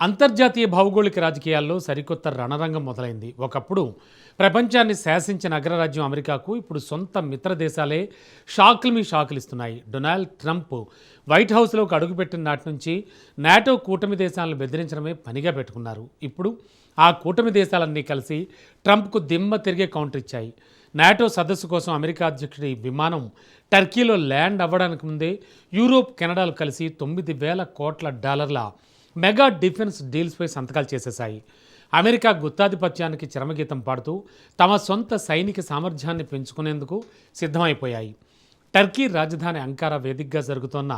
అంతర్జాతీయ భౌగోళిక రాజకీయాల్లో సరికొత్త రణరంగం మొదలైంది. ఒకప్పుడు ప్రపంచాన్ని శాసించిన అగ్రరాజ్యం అమెరికాకు ఇప్పుడు సొంత మిత్ర దేశాలే షాకులు ఇస్తున్నాయి. డొనాల్డ్ ట్రంప్ వైట్ హౌస్లోకి అడుగుపెట్టిన నాటి నుంచి నాటో కూటమి దేశాలను బెదిరించడమే పనిగా పెట్టుకున్నారు. ఇప్పుడు ఆ కూటమి దేశాలన్నీ కలిసి ట్రంప్కు దిమ్మ తిరిగే కౌంటర్ ఇచ్చాయి. నాటో సదస్సు కోసం అమెరికా అధ్యక్షుడి విమానం టర్కీలో ల్యాండ్ అవ్వడానికి ముందే యూరోప్, కెనడాలు కలిసి $9,000 కోట్ల మెగా డిఫెన్స్ డీల్స్పై సంతకాలు చేసేశాయి. అమెరికా గుత్తాధిపత్యానికి చరమగీతం పాడుతూ తమ సొంత సైనిక సామర్థ్యాన్ని పెంచుకునేందుకు సిద్ధమైపోయాయి. టర్కీ రాజధాని అంకారా వేదికగా జరుగుతోన్న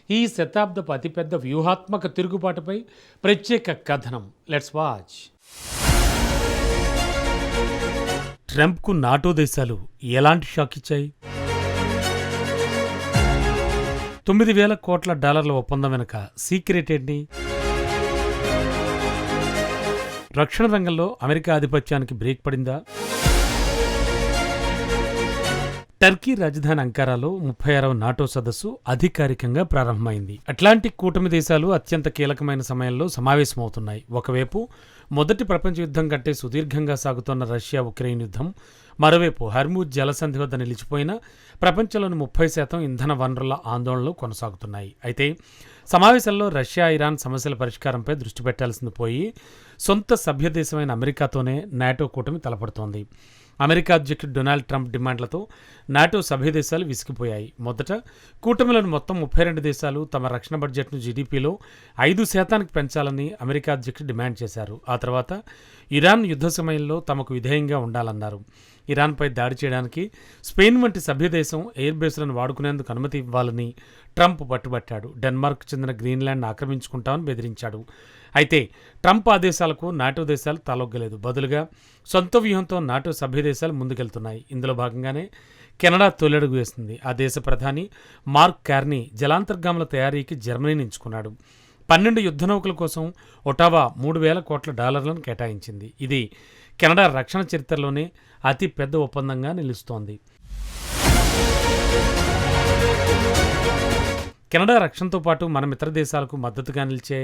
ఈ శతాబ్దపు అతిపెద్ద వ్యూహాత్మక తిరుగుబాటుపై ప్రత్యేక కథనం. Let's watch. ట్రంప్కు నాటో దేశాలు ఎలాంటి షాక్ ఇచ్చాయి? $9,000 కోట్ల ఒప్పందం వెనుక సీక్రెట్ ఏంటి? రక్షణ రంగంలో అమెరికా ఆధిపత్యానికి బ్రేక్ పడిందా? టర్కీ రాజధాని అంకారాలో 36వ నాటో సదస్సు అధికారికంగా ప్రారంభమైంది. అట్లాంటిక్ కూటమి దేశాలు అత్యంత కీలకమైన సమయంలో సమావేశమవుతున్నాయి. ఒకవైపు మొదటి ప్రపంచ యుద్ధం కంటే సుదీర్ఘంగా సాగుతున్న రష్యా ఉక్రెయిన్ యుద్ధం, మరోవైపు హర్మూజ్ జలసంధి వద్ద నిలిచిపోయిన ప్రపంచంలోని 30% ఇంధన వనరుల ఆందోళనలు కొనసాగుతున్నాయి. అయితే సమావేశంలో రష్యా, ఇరాన్ సమస్యల పరిష్కారంపై దృష్టి పెట్టాల్సింది పోయి సొంత సభ్యదేశమైన అమెరికాతోనే నాటో కూటమి తలపడుతోంది. అమెరికా అధ్యక్షుడు డొనాల్డ్ ట్రంప్ డిమాండ్లతో నాటో సభ్య దేశాలు విసిగిపోయాయి. మొదట కూటమిలోని మొత్తం 32 దేశాలు తమ రక్షణ బడ్జెట్ను జీడీపీలో 5% పెంచాలని అమెరికా అధ్యక్షుడు డిమాండ్ చేశారు. ఆ తర్వాత ఇరాన్ యుద్ధ సమయంలో తమకు విధేయంగా ఉండాలన్నారు. ఇరాన్పై దాడి చేయడానికి స్పెయిన్ వంటి సభ్యదేశం ఎయిర్ బేస్లను వాడుకునేందుకు అనుమతి ఇవ్వాలని ట్రంప్ పట్టుబట్టాడు. డెన్మార్క్ చెందిన గ్రీన్లాండ్ ఆక్రమించుకుంటామని బెదిరించాడు. అయితే ట్రంప్ ఆదేశాలకు నాటో దేశాలు తాలొగ్గలేదు. బదులుగా సొంత వ్యూహంతో నాటో సభ్య దేశాలు ముందుకెళ్తున్నాయి. ఇందులో భాగంగానే కెనడా తొలడుగు వేసింది. ఆ దేశ ప్రధాని మార్క్ కార్నీ జలాంతర్గాముల తయారీకి జర్మనీని ఎంచుకున్నాడు. 12 యుద్ధ నౌకల కోసం ఒటావా $3,000 కోట్ల కేటాయించింది. ఇది కెనడా రక్షణ చరిత్రలోనే అతి పెద్ద ఒప్పందంగా నిలుస్తోంది. కెనడా రక్షణతో పాటు మన మిత్ర దేశాలకు మద్దతుగా నిలిచే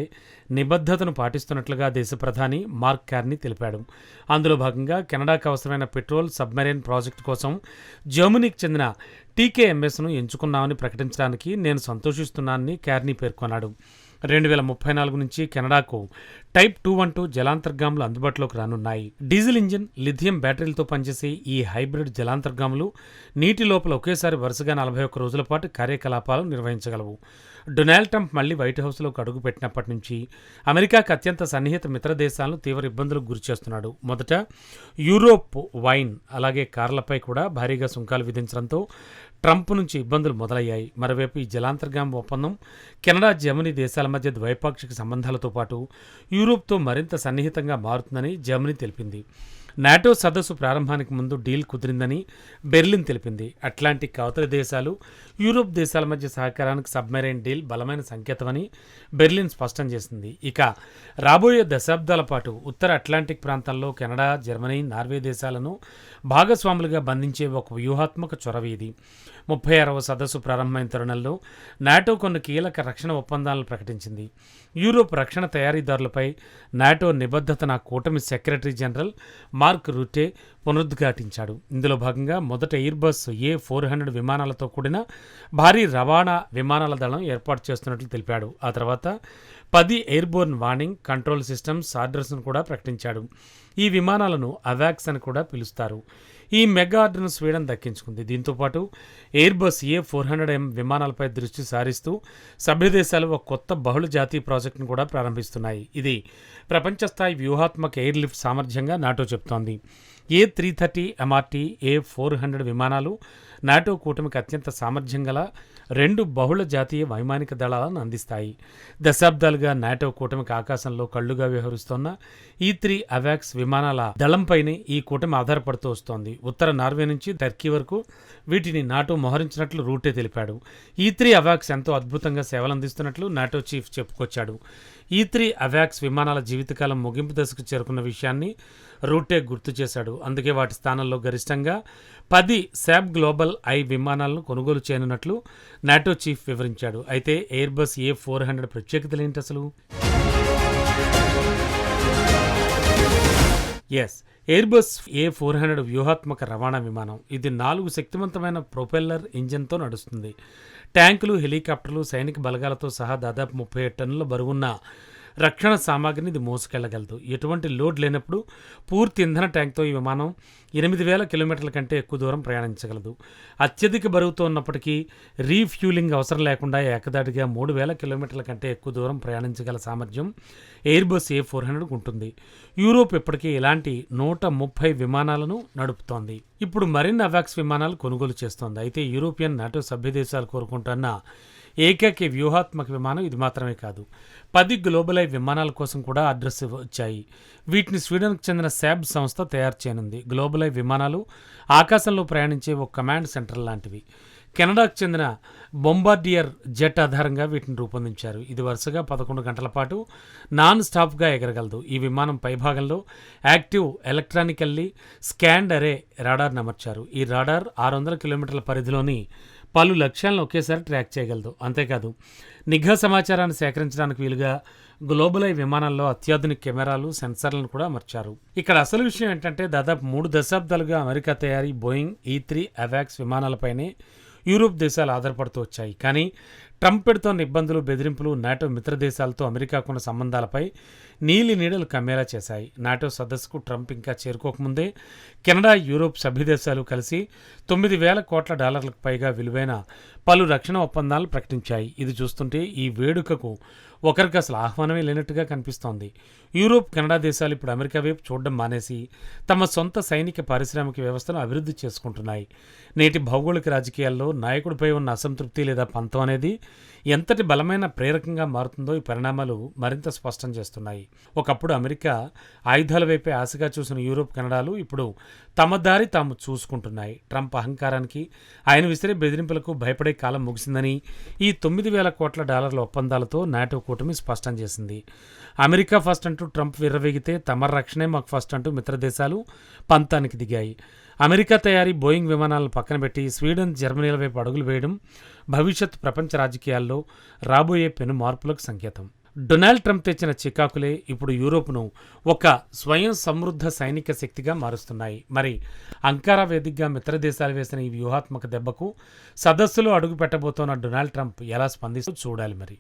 నిబద్ధతను పాటిస్తున్నట్లుగా దేశ ప్రధాని మార్క్ కార్నీ తెలిపాడు. అందులో భాగంగా కెనడాకు అవసరమైన పెట్రోల్ సబ్మెరైన్ ప్రాజెక్టు కోసం జర్మనీకి చెందిన టీకేఎంఎస్ను ఎంచుకున్నామని ప్రకటించడానికి నేను సంతోషిస్తున్నానని కార్నీ పేర్కొన్నాడు. 2034 నుంచి కెనడాకు టైప్ 212 జలాంతర్గాములు అందుబాటులోకి రానున్నాయి. డీజిల్ ఇంజిన్, లిథియం బ్యాటరీలతో పనిచేసే ఈ హైబ్రిడ్ జలాంతర్గాములు నీటి లోపల ఒకేసారి వరుసగా 41 రోజుల పాటు కార్యకలాపాలు నిర్వహించగలవు. డొనాల్డ్ ట్రంప్ మళ్లీ వైట్ హౌస్లోకి అడుగుపెట్టినప్పటి నుంచి అమెరికాకు అత్యంత సన్నిహిత మిత్ర దేశాలను తీవ్ర ఇబ్బందులకు గురిచేస్తున్నాడు. మొదట యూరోప్ వైన్, అలాగే కార్లపై కూడా భారీగా సుంకాలు విధించడంతో ట్రంప్ నుంచి ఇబ్బందులు మొదలయ్యాయి. మరోవైపు ఈ జలాంతర్గామ ఒప్పందం కెనడా, జర్మనీ దేశాల మధ్య ద్వైపాక్షిక సంబంధాలతో పాటు యూరోప్తో మరింత సన్నిహితంగా మారుతుందని జర్మనీ తెలిపింది. నాటో సదస్సు ప్రారంభానికి ముందు డీల్ కుదిరిందని బెర్లిన్ తెలిపింది. అట్లాంటిక్ అవతలి దేశాలు, యూరోప్ దేశాల మధ్య సహకారానికి సబ్మెరైన్ డీల్ బలమైన సంకేతమని బెర్లిన్ స్పష్టం చేసింది. ఇక రాబోయే దశాబ్దాల పాటు ఉత్తర అట్లాంటిక్ ప్రాంతంలో కెనడా, జర్మనీ, నార్వే దేశాలను భాగస్వాములుగా బంధించే ఒక వ్యూహాత్మక చొరవ ఇది. 36వ సదస్సు ప్రారంభమైన తరుణంలో నాటో కొన్ని కీలక రక్షణ ఒప్పందాలను ప్రకటించింది. యూరోప్ రక్షణ తయారీదారులపై నాటో నిబద్ధతను కూటమి సెక్రటరీ జనరల్ మార్క్ రూటే పునరుద్ఘాటించాడు. ఇందులో భాగంగా మొదట ఎయిర్బస్ A400 విమానాలతో కూడిన భారీ రవాణా విమానాల దళం ఏర్పాటు చేస్తున్నట్లు తెలిపాడు. ఆ తర్వాత 10 ఎయిర్బోర్న్ వార్నింగ్ కంట్రోల్ సిస్టమ్స్ ఆర్డర్స్ను కూడా ప్రకటించాడు. ఈ విమానాలను అవాక్స్ అని కూడా పిలుస్తారు. ఈ మెగా ఆర్డర్ను స్వీడన్ దక్కించుకుంది. దీంతోపాటు ఎయిర్బస్ A400M విమానాలపై దృష్టి సారిస్తూ సభ్యదేశాలు ఒక కొత్త బహుళ జాతీయ ప్రాజెక్టును కూడా ప్రారంభిస్తున్నాయి. ఇది ప్రపంచ స్థాయి వ్యూహాత్మక ఎయిర్ లిఫ్ట్ సామర్థ్యంగా నాటో చెబుతోంది. A330 MRT, A400 విమానాలు నాటో కూటమికి అత్యంత సామర్థ్యం గల 2 బహుళ జాతీయ వైమానిక దళాలను అందిస్తాయి. దశాబ్దాలుగా నాటో కూటమికి ఆకాశంలో కళ్లుగా వ్యవహరిస్తోన్న E3 అవాక్స్ విమానాల దళంపైనే ఈ కూటమి ఆధారపడుతూ వస్తోంది. ఉత్తర నార్వే నుంచి టర్కీ వరకు వీటిని నాటో మోహరించినట్లు రూటే తెలిపాడు. E3 అవాక్స్ ఎంతో అద్భుతంగా సేవలందిస్తున్నట్లు నాటో చీఫ్ చెప్పుకొచ్చాడు. E3 అవాక్స్ విమానాల జీవితకాలం ముగింపు దశకు చేరుకున్న విషయాన్ని రూటే గుర్తు చేశాడు. అందుకే వాటి స్థానంలో గరిష్టంగా 10 శాబ్ గ్లోబల్ ఐ విమానాలను కొనుగోలు చేయనున్నట్లు నాటో చీఫ్ వివరించాడు. అయితే ఎయిర్బస్ A400 ప్రత్యేకతలు ఏంటి అసలు? ఎస్. ఎయిర్‌బస్ ఏ400 వ్యూహాత్మక రవాణా విమానం. ఇది 4 శక్తివంతమైన ప్రొపెల్లర్ ఇంజిన్‌తో నడుస్తుంది. ట్యాంకులు, హెలికాప్టర్లు, సైనిక బలగాలతో సహా దాదాపు 37 టన్నుల బరువున్న రక్షణ సామాగ్రిని ఇది మోసుకెళ్లగలదు. ఎటువంటి లోడ్ లేనప్పుడు పూర్తి ఇంధన ట్యాంక్‌తో ఈ విమానం 8,000 కిలోమీటర్ల కంటే ఎక్కువ దూరం ప్రయాణించగలదు. అత్యధిక బరువుతో ఉన్నప్పటికీ రీఫ్యూలింగ్ అవసరం లేకుండా ఏకధాటిగా 3,000 కిలోమీటర్ల కంటే ఎక్కువ దూరం ప్రయాణించగల సామర్థ్యం ఎయిర్‌బస్ ఏ400కు ఉంటుంది. యూరోప్ ఇప్పటికే ఇలాంటి 130 విమానాలను నడుపుతోంది. ఇప్పుడు మరిన్ని అవాక్స్ విమానాలు కొనుగోలు చేస్తోంది. అయితే యూరోపియన్ నాటో సభ్య దేశాలు కోరుకుంటున్న ఏకైక వ్యూహాత్మక విమానం ఇది మాత్రమే కాదు. 10 గ్లోబలై విమానాల కోసం కూడా ఆర్డర్స్ వచ్చాయి. వీటిని స్వీడన్కు చెందిన శాబ్ సంస్థ తయారు చేయనుంది. గ్లోబలై విమానాలు ఆకాశంలో ప్రయాణించే ఒక కమాండ్ సెంటర్ లాంటివి. కెనడాకు చెందిన బొంబార్డియర్ జెట్ ఆధారంగా వీటిని రూపొందించారు. ఇది వరుసగా 11 గంటల పాటు నాన్ స్టాప్గా ఎగరగలదు. ఈ విమానం పైభాగంలో యాక్టివ్ ఎలక్ట్రానికల్లీ స్కాన్డ్ అరే రాడార్ను అమర్చారు. ఈ రాడార్ 600 కిలోమీటర్ల పరిధిలోని పలు లక్ష్యాలను ఒకేసారి ట్రాక్ చేయగలదు. అంతేకాదు నిఘా సమాచారాన్ని సేకరించడానికి వీలుగా గ్లోబలై విమానాల్లో అత్యాధునిక కెమెరాలు, సెన్సార్లను కూడా అమర్చారు. ఇక్కడ అసలు విషయం ఏంటంటే దాదాపు 3 దశాబ్దాలుగా అమెరికా తయారీ బోయింగ్ ఈ3 అవాక్స్ విమానాలపైనే యూరోప్ దేశాలు ఆధారపడుతూ వచ్చాయి. కానీ ట్రంప్ పెడుతోన్న ఇబ్బందులు, బెదిరింపులు నాటో మిత్ర దేశాలతో అమెరికాకున్న సంబంధాలపై నీలి నీడలు కమ్మేలా చేశాయి. నాటో సదస్సుకు ట్రంప్ ఇంకా చేరుకోకముందే కెనడా, యూరోప్ సభ్య దేశాలు కలిసి $9,000 కోట్ల పైగా విలువైన పలు రక్షణ ఒప్పందాలను ప్రకటించాయి. ఇది చూస్తుంటే ఈ వేడుకకు ఒకరికి అసలు ఆహ్వానమే లేనట్టుగా కనిపిస్తోంది. యూరోప్, కెనడా దేశాలు ఇప్పుడు అమెరికా వైపు చూడడం మానేసి తమ సొంత సైనిక పారిశ్రామిక వ్యవస్థను అభివృద్ధి చేసుకుంటున్నాయి. నేటి భౌగోళిక రాజకీయాల్లో నాయకుడిపై ఉన్న అసంతృప్తి లేదా పంతం అనేది ఎంతటి బలమైన ప్రేరకంగా మారుతుందో ఈ పరిణామాలు మరింత స్పష్టం చేస్తున్నాయి. ఒకప్పుడు అమెరికా ఆయుధాల వైపే ఆశగా చూసిన యూరోప్, కెనడాలు ఇప్పుడు తమ దారి తాము చూసుకుంటున్నాయి. ట్రంప్ అహంకారానికి, ఆయన విసిరే బెదిరింపులకు భయపడే కాలం ముగిసిందని ఈ $9,000 కోట్ల ఒప్పందాలతో నాటో కూటమి స్పష్టం చేసింది. అమెరికా ఫస్ట్ అంటూ ట్రంప్ విర్రవీగితే తమ రక్షణే మాకు ఫస్ట్ అంటూ మిత్ర దేశాలు పంతానికి దిగాయి. అమెరికా తయారీ బోయింగ్ విమానాలను పక్కన పెట్టి స్వీడన్, జర్మనీల వైపు అడుగులు వేయడం భవిష్యత్ ప్రపంచ రాజకీయాల్లో రాబోయే పెను మార్పులకు సంకేతం. డొనాల్డ్ ట్రంప్ తెచ్చిన చికాకులే ఇప్పుడు యూరోప్ను ఒక స్వయం సమృద్ధ సైనిక శక్తిగా మారుస్తున్నాయి. మరి అంకారా వేదికగా మిత్ర దేశాలు వేసిన ఈ వ్యూహాత్మక దెబ్బకు సదస్సులో అడుగు పెట్టబోతోన్న డొనాల్డ్ ట్రంప్ ఎలా స్పందిస్తూ చూడాలి మరి.